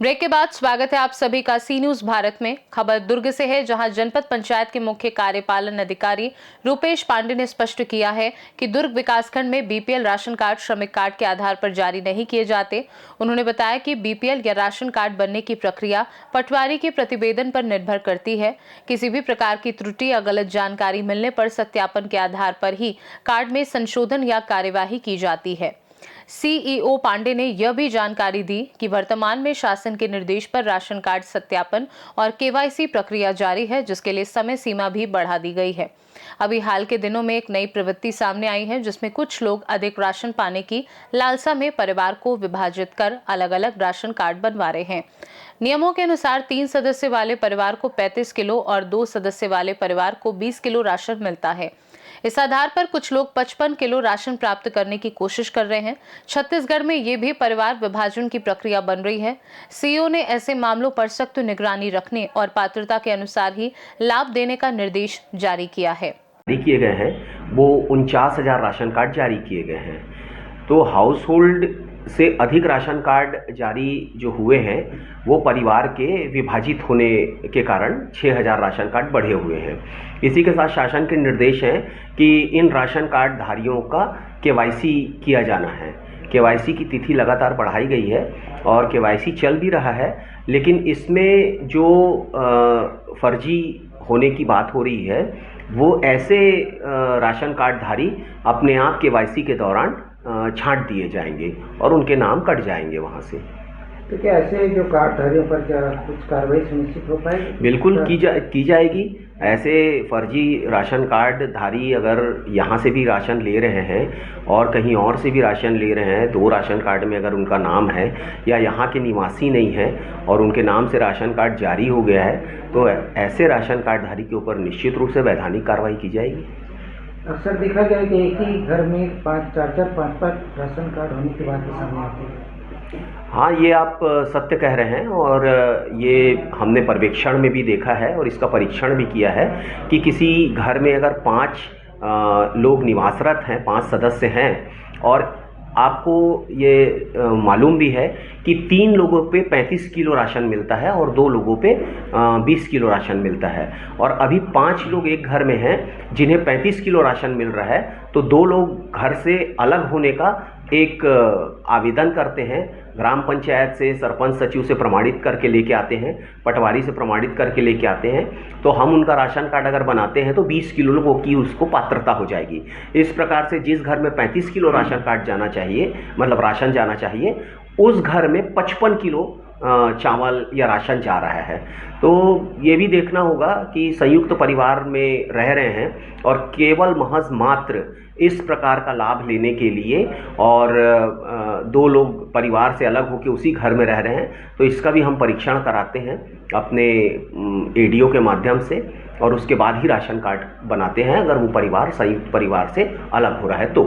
Break के बाद स्वागत है आप सभी का सी न्यूज भारत में। खबर दुर्ग से है, जहां जनपद पंचायत के मुख्य कार्यपालन अधिकारी रूपेश पांडे ने स्पष्ट किया है कि दुर्ग विकासखंड में बीपीएल राशन कार्ड श्रमिक कार्ड के आधार पर जारी नहीं किए जाते। उन्होंने बताया कि बीपीएल या राशन कार्ड बनने की प्रक्रिया पटवारी के प्रतिवेदन पर निर्भर करती है। किसी भी प्रकार की त्रुटि या गलत जानकारी मिलने पर सत्यापन के आधार पर ही कार्ड में संशोधन या कार्यवाही की जाती है। सीईओ पांडे ने यह भी जानकारी दी कि वर्तमान में शासन के निर्देश पर राशन कार्ड सत्यापन और केवाईसी प्रक्रिया जारी है, जिसके लिए समय सीमा भी बढ़ा दी गई है। अभी हाल के दिनों में एक नई प्रवृत्ति सामने आई है, जिसमें कुछ लोग अधिक राशन पाने की लालसा में परिवार को विभाजित कर अलग अलग राशन कार्ड बनवा रहे हैं। नियमों के अनुसार 3 सदस्य वाले परिवार को 35 किलो और 2 सदस्य वाले परिवार को 20 किलो राशन मिलता है। इस आधार पर कुछ लोग 55 किलो राशन प्राप्त करने की कोशिश कर रहे हैं। छत्तीसगढ़ में ये भी परिवार विभाजन की प्रक्रिया बन रही है। सीईओ ने ऐसे मामलों पर सख्त निगरानी रखने और पात्रता के अनुसार ही लाभ देने का निर्देश जारी किया है। जारी किए गए हैं वो 49,000 राशन कार्ड जारी किए गए हैं। तो हाउस होल्ड से अधिक राशन कार्ड जारी जो हुए हैं वो परिवार के विभाजित होने के कारण 6,000 राशन कार्ड बढ़े हुए हैं। इसी के साथ शासन के निर्देश हैं कि इन राशन कार्ड धारियों का केवाईसी किया जाना है। केवाईसी की तिथि लगातार बढ़ाई गई है और केवाईसी चल भी रहा है, लेकिन इसमें जो फर्जी होने की बात हो रही है वो ऐसे राशन कार्ड धारी अपने आप केवाईसी के दौरान छांट दिए जाएंगे और उनके नाम कट जाएंगे वहाँ से। तो क्या ऐसे जो कार्डधारियों पर क्या कुछ कार्रवाई सुनिश्चित हो पाएगी? बिल्कुल की जाएगी। ऐसे फर्जी राशन कार्ड धारी अगर यहाँ से भी राशन ले रहे हैं और कहीं और से भी राशन ले रहे हैं, 2 राशन कार्ड में अगर उनका नाम है या यहाँ के निवासी नहीं है और उनके नाम से राशन कार्ड जारी हो गया है, तो ऐसे राशन कार्डधारी के ऊपर निश्चित रूप से वैधानिक कार्रवाई की जाएगी। अक्सर देखा गया कि एक ही घर में 5 राशन कार्ड होने की बात सामने आती है। हाँ, ये आप सत्य कह रहे हैं और ये हमने पर्यवेक्षण में भी देखा है और इसका परीक्षण भी किया है कि किसी घर में अगर 5 लोग निवासरत हैं, 5 सदस्य हैं और आपको ये मालूम भी है कि 3 लोगों पे 35 किलो राशन मिलता है और 2 लोगों पे 20 किलो राशन मिलता है और अभी 5 लोग एक घर में हैं जिन्हें 35 किलो राशन मिल रहा है, तो 2 लोग घर से अलग होने का एक आवेदन करते हैं। ग्राम पंचायत से, सरपंच सचिव से प्रमाणित करके लेके आते हैं, पटवारी से प्रमाणित करके लेके आते हैं, तो हम उनका राशन कार्ड अगर बनाते हैं तो 20 किलो लोगों की उसको पात्रता हो जाएगी। इस प्रकार से जिस घर में 35 किलो राशन कार्ड जाना चाहिए, मतलब राशन जाना चाहिए, उस घर में 55 किलो चावल या राशन जा रहा है। तो ये भी देखना होगा कि संयुक्त परिवार में रह रहे हैं और केवल महज मात्र इस प्रकार का लाभ लेने के लिए और 2 लोग परिवार से अलग होकर उसी घर में रह रहे हैं, तो इसका भी हम परीक्षण कराते हैं अपने एडीओ के माध्यम से और उसके बाद ही राशन कार्ड बनाते हैं अगर वो परिवार संयुक्त परिवार से अलग हो रहा है। तो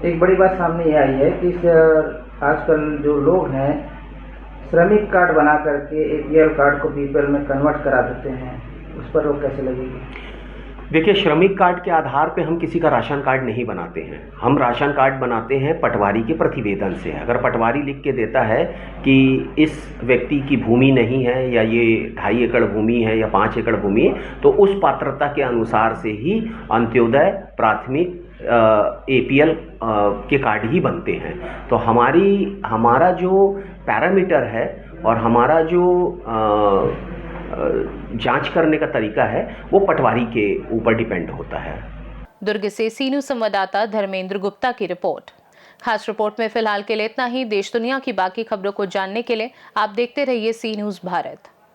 एक बड़ी बात सामने ये आई है कि आजकल जो लोग हैं श्रमिक कार्ड बना करके एपीएल कार्ड को बीपीएल में कन्वर्ट करा देते हैं, उस पर रोक कैसे लगेगी? देखिए, श्रमिक कार्ड के आधार पे हम किसी का राशन कार्ड नहीं बनाते हैं। हम राशन कार्ड बनाते हैं पटवारी के प्रतिवेदन से। अगर पटवारी लिख के देता है कि इस व्यक्ति की भूमि नहीं है या ये 2.5 एकड़ भूमि है या 5 एकड़ भूमि है, तो उस पात्रता के अनुसार से ही अंत्योदय, प्राथमिक, एपीएल के कार्ड ही बनते हैं। तो हमारा जो पैरामीटर है और हमारा जो जांच करने का तरीका है वो पटवारी के ऊपर डिपेंड होता है। दुर्ग से सी न्यूज संवाददाता धर्मेंद्र गुप्ता की रिपोर्ट। खास रिपोर्ट में फिलहाल के लिए इतना ही। देश दुनिया की बाकी खबरों को जानने के लिए आप देखते रहिए सी न्यूज भारत।